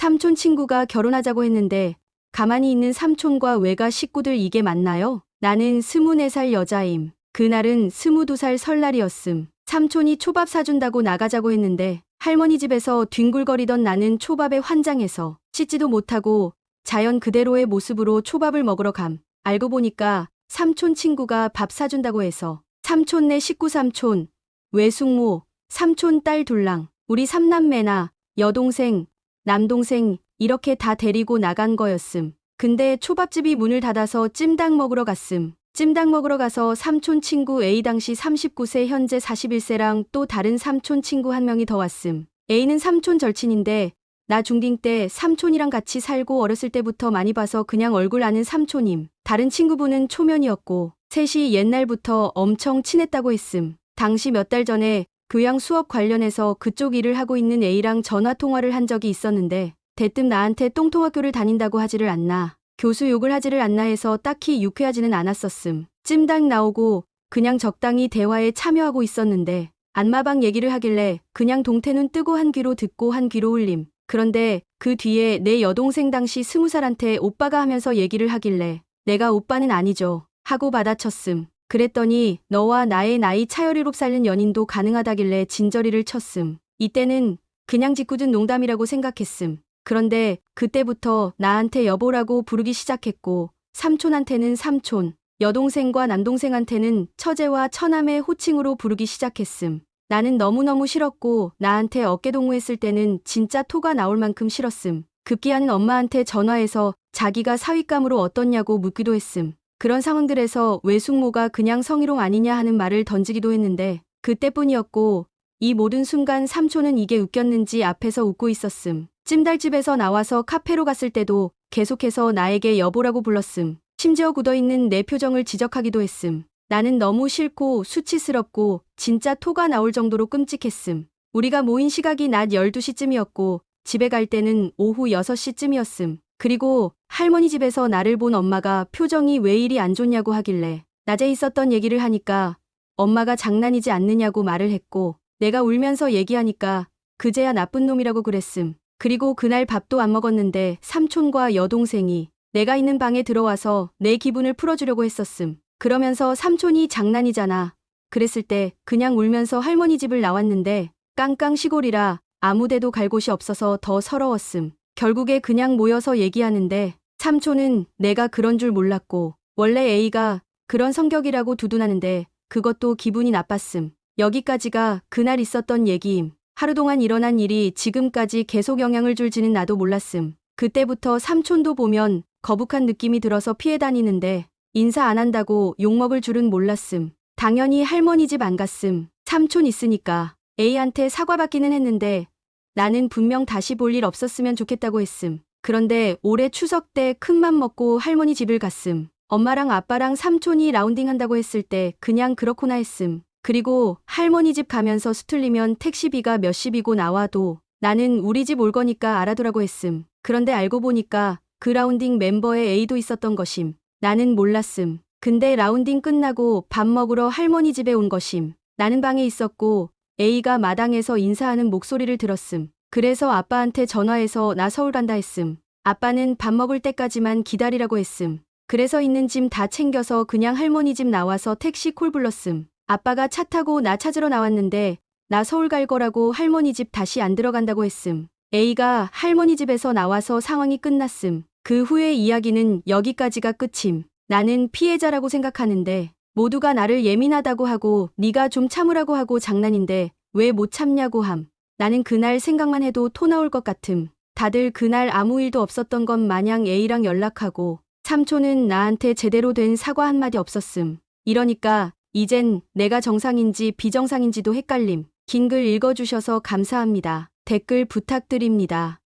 삼촌 친구가 결혼하자고 했는데 가만히 있는 삼촌과 외가 식구들 이게 맞나요? 나는 24살 여자임. 그날은 22살 설날이었음. 삼촌이 초밥 사준다고 나가자고 했는데 할머니 집에서 뒹굴거리던 나는 초밥에 환장해서 씻지도 못하고 자연 그대로의 모습으로 초밥을 먹으러 감. 알고 보니까 삼촌 친구가 밥 사준다고 해서 삼촌네 식구 삼촌, 외숙모, 삼촌 딸 둘랑, 우리 삼남매나 여동생, 남동생 이렇게 다 데리고 나간 거였음. 근데 초밥집이 문을 닫아서 찜닭 먹으러 갔음. 찜닭 먹으러 가서 삼촌 친구 A 당시 39세 현재 41세랑 또 다른 삼촌 친구 한 명이 더 왔음. A는 삼촌 절친인데 나 중딩 때 삼촌이랑 같이 살고 어렸을 때부터 많이 봐서 그냥 얼굴 아는 삼촌임. 다른 친구분은 초면이었고 셋이 옛날부터 엄청 친했다고 했음. 당시 몇 달 전에 교양 수업 관련해서 그쪽 일을 하고 있는 A랑 전화 통화를 한 적이 있었는데 대뜸 나한테 똥통학교를 다닌다고 하지를 않나, 교수 욕을 하지를 않나 해서 딱히 유쾌하지는 않았었음. 찜닭 나오고 그냥 적당히 대화에 참여하고 있었는데 안마방 얘기를 하길래 그냥 동태눈 뜨고 한 귀로 듣고 한 귀로 울림. 그런데 그 뒤에 내 여동생 당시 20살한테 오빠가 하면서 얘기를 하길래 내가 오빠는 아니죠 하고 받아쳤음. 그랬더니 너와 나의 나이 차 17살은 연인도 가능하다길래 진저리를 쳤음. 이때는 그냥 짓궂은 농담이라고 생각했음. 그런데 그때부터 나한테 여보라고 부르기 시작했고 삼촌한테는 삼촌, 여동생과 남동생한테는 처제와 처남의 호칭으로 부르기 시작했음. 나는 너무너무 싫었고 나한테 어깨동무했을 때는 진짜 토가 나올 만큼 싫었음. 급기야는 엄마한테 전화해서 자기가 사윗감으로 어떻냐고 묻기도 했음. 그런 상황들에서 외숙모가 그냥 성희롱 아니냐 하는 말을 던지기도 했는데 그때뿐이었고 이 모든 순간 삼촌은 이게 웃겼는지 앞에서 웃고 있었음. 찜닭집에서 나와서 카페로 갔을 때도 계속해서 나에게 여보라고 불렀음. 심지어 굳어있는 내 표정을 지적하기도 했음. 나는 너무 싫고 수치스럽고 진짜 토가 나올 정도로 끔찍했음. 우리가 모인 시각이 낮 12시쯤이었고 집에 갈 때는 오후 6시쯤이었음. 그리고 할머니 집에서 나를 본 엄마가 표정이 왜 이리 안 좋냐고 하길래 낮에 있었던 얘기를 하니까 엄마가 장난이지 않느냐고 말을 했고 내가 울면서 얘기하니까 그제야 나쁜 놈이라고 그랬음. 그리고 그날 밥도 안 먹었는데 삼촌과 여동생이 내가 있는 방에 들어와서 내 기분을 풀어주려고 했었음. 그러면서 삼촌이 장난이잖아 그랬을 때 그냥 울면서 할머니 집을 나왔는데 깡깡 시골이라 아무데도 갈 곳이 없어서 더 서러웠음. 결국에 그냥 모여서 얘기하는데 삼촌은 내가 그런 줄 몰랐고 원래 A가 그런 성격이라고 두둔하는데 그것도 기분이 나빴음. 여기까지가 그날 있었던 얘기임. 하루 동안 일어난 일이 지금까지 계속 영향을 줄지는 나도 몰랐음. 그때부터 삼촌도 보면 거북한 느낌이 들어서 피해 다니는데 인사 안 한다고 욕먹을 줄은 몰랐음. 당연히 할머니 집 안 갔음. 삼촌 있으니까. A한테 사과받기는 했는데 나는 분명 다시 볼 일 없었으면 좋겠다고 했음. 그런데 올해 추석 때 큰맘 먹고 할머니 집을 갔음. 엄마랑 아빠랑 삼촌이 라운딩 한다고 했을 때 그냥 그렇구나 했음. 그리고 할머니 집 가면서 수틀리면 택시비가 몇십이고 나와도 나는 우리 집 올 거니까 알아두라고 했음. 그런데 알고 보니까 그 라운딩 멤버에 A도 있었던 것임. 나는 몰랐음. 근데 라운딩 끝나고 밥 먹으러 할머니 집에 온 것임. 나는 방에 있었고 A가 마당에서 인사하는 목소리를 들었음. 그래서 아빠한테 전화해서 나 서울 간다 했음. 아빠는 밥 먹을 때까지만 기다리라고 했음. 그래서 있는 짐 다 챙겨서 그냥 할머니 집 나와서 택시 콜 불렀음. 아빠가 차 타고 나 찾으러 나왔는데 나 서울 갈 거라고 할머니 집 다시 안 들어간다고 했음. A가 할머니 집에서 나와서 상황이 끝났음. 그 후의 이야기는 여기까지가 끝임. 나는 피해자라고 생각하는데 모두가 나를 예민하다고 하고 네가 좀 참으라고 하고 장난인데 왜 못 참냐고 함. 나는 그날 생각만 해도 토 나올 것 같음. 다들 그날 아무 일도 없었던 것 마냥 A랑 연락하고 삼촌은 나한테 제대로 된 사과 한마디 없었음. 이러니까 이젠 내가 정상인지 비정상인지도 헷갈림. 긴 글 읽어주셔서 감사합니다. 댓글 부탁드립니다.